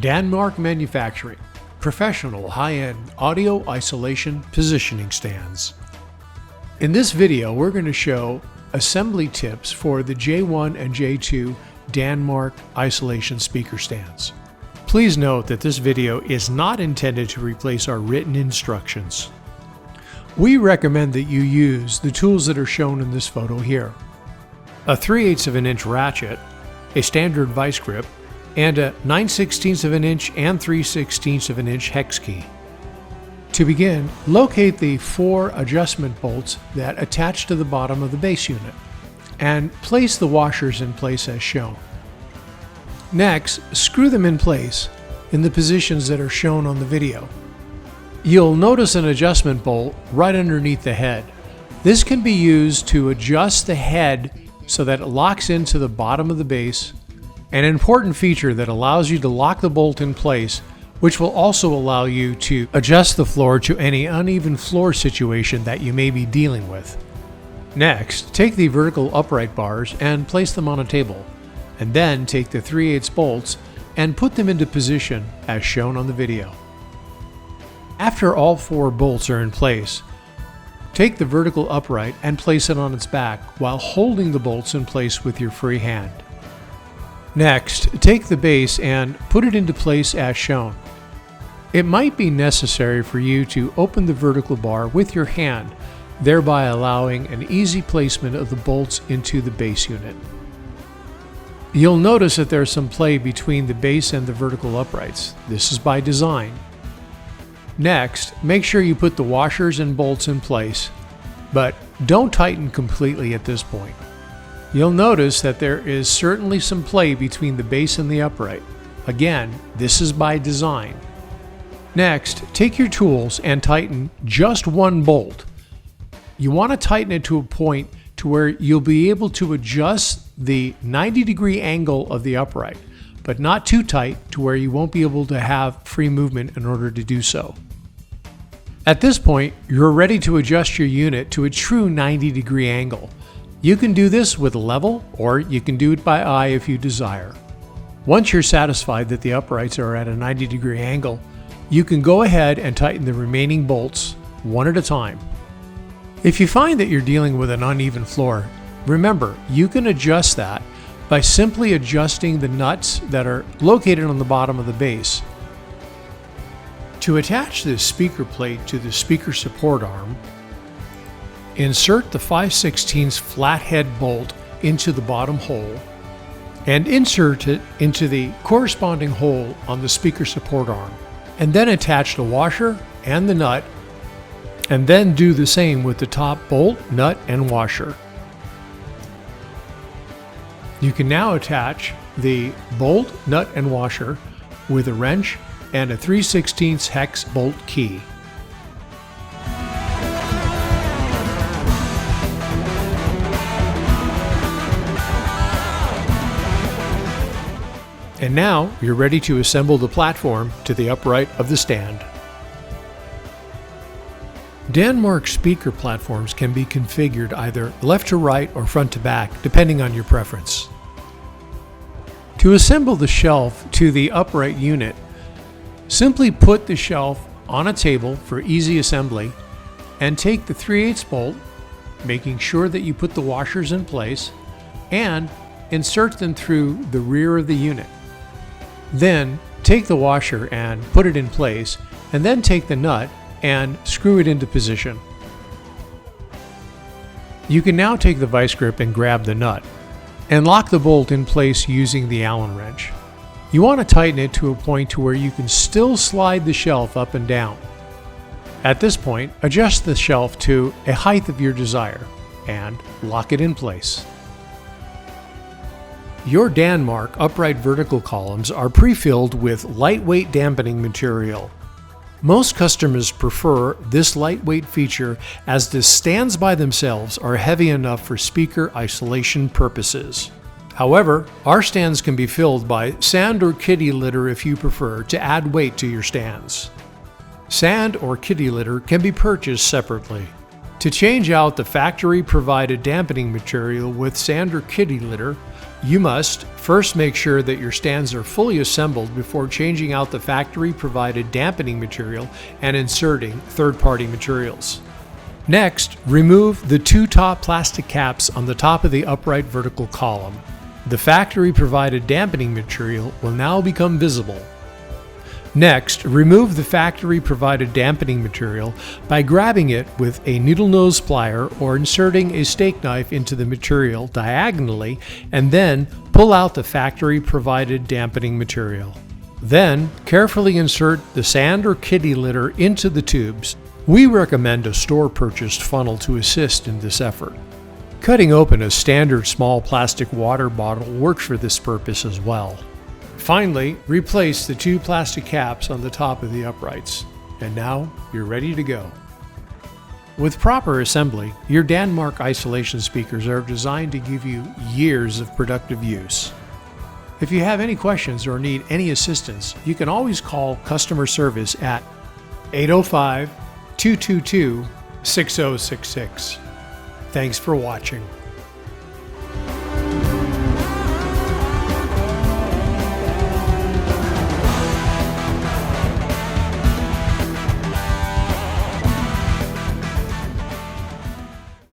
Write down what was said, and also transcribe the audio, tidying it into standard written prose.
DanMark Manufacturing, professional high-end audio isolation positioning stands. In this video, we're going to show assembly tips for the J1 and J2 DanMark isolation speaker stands. Please note that this video is not intended to replace our written instructions. We recommend that you use the tools that are shown in this photo here: a 3/8 of an inch ratchet, a standard vice grip, and a 9/16 of an inch and 3/16 of an inch hex key. To begin, locate the 4 adjustment bolts that attach to the bottom of the base unit and place the washers in place as shown. Next, screw them in place in the positions that are shown on the video. You'll notice an adjustment bolt right underneath the head. This can be used to adjust the head so that it locks into the bottom of the base, an important feature that allows you to lock the bolt in place, which will also allow you to adjust the floor to any uneven floor situation that you may be dealing with. Next, take the vertical upright bars and place them on a table, and then take the 3/8 bolts and put them into position as shown on the video. After all 4 bolts are in place, take the vertical upright and place it on its back while holding the bolts in place with your free hand. Next, take the base and put it into place as shown. It might be necessary for you to open the vertical bar with your hand, thereby allowing an easy placement of the bolts into the base unit. You'll notice that there's some play between the base and the vertical uprights. This is by design. Next, make sure you put the washers and bolts in place, but don't tighten completely at this point. You'll notice that there is certainly some play between the base and the upright. Again, this is by design. Next, take your tools and tighten just one bolt. You want to tighten it to a point to where you'll be able to adjust the 90-degree angle of the upright, but not too tight to where you won't be able to have free movement in order to do so. At this point, you're ready to adjust your unit to a true 90-degree angle. You can do this with a level, or you can do it by eye if you desire. Once you're satisfied that the uprights are at a 90-degree angle, you can go ahead and tighten the remaining bolts one at a time. If you find that you're dealing with an uneven floor, remember, you can adjust that by simply adjusting the nuts that are located on the bottom of the base. To attach this speaker plate to the speaker support arm, insert the 5/16 flathead bolt into the bottom hole and insert it into the corresponding hole on the speaker support arm, and then attach the washer and the nut, and then do the same with the top bolt, nut, and washer. You can now attach the bolt, nut, and washer with a wrench and a 3/16 hex bolt key. And now you're ready to assemble the platform to the upright of the stand. DanMark speaker platforms can be configured either left to right or front to back, depending on your preference. To assemble the shelf to the upright unit, simply put the shelf on a table for easy assembly and take the 3/8 bolt, making sure that you put the washers in place, and insert them through the rear of the unit. Then take the washer and put it in place, and then take the nut and screw it into position. You can now take the vice grip and grab the nut and lock the bolt in place using the Allen wrench. You want to tighten it to a point to where you can still slide the shelf up and down. At this point, adjust the shelf to a height of your desire and lock it in place. Your DanMark upright vertical columns are pre-filled with lightweight dampening material. Most customers prefer this lightweight feature as the stands by themselves are heavy enough for speaker isolation purposes. However, our stands can be filled by sand or kitty litter if you prefer to add weight to your stands. Sand or kitty litter can be purchased separately. To change out the factory-provided dampening material with sand or kitty litter, You must first make sure that your stands are fully assembled before changing out the factory-provided dampening material and inserting third-party materials. Next, remove the two top plastic caps on the top of the upright vertical column. The factory-provided dampening material will now become visible. Next, remove the factory-provided dampening material by grabbing it with a needle nose plier or inserting a steak knife into the material diagonally, and then pull out the factory-provided dampening material. Then, carefully insert the sand or kitty litter into the tubes. We recommend a store-purchased funnel to assist in this effort. Cutting open a standard small plastic water bottle works for this purpose as well. Finally, replace the two plastic caps on the top of the uprights. And now you're ready to go. With proper assembly, your DanMark isolation speakers are designed to give you years of productive use. If you have any questions or need any assistance, you can always call customer service at 805-222-6066. Thanks for watching.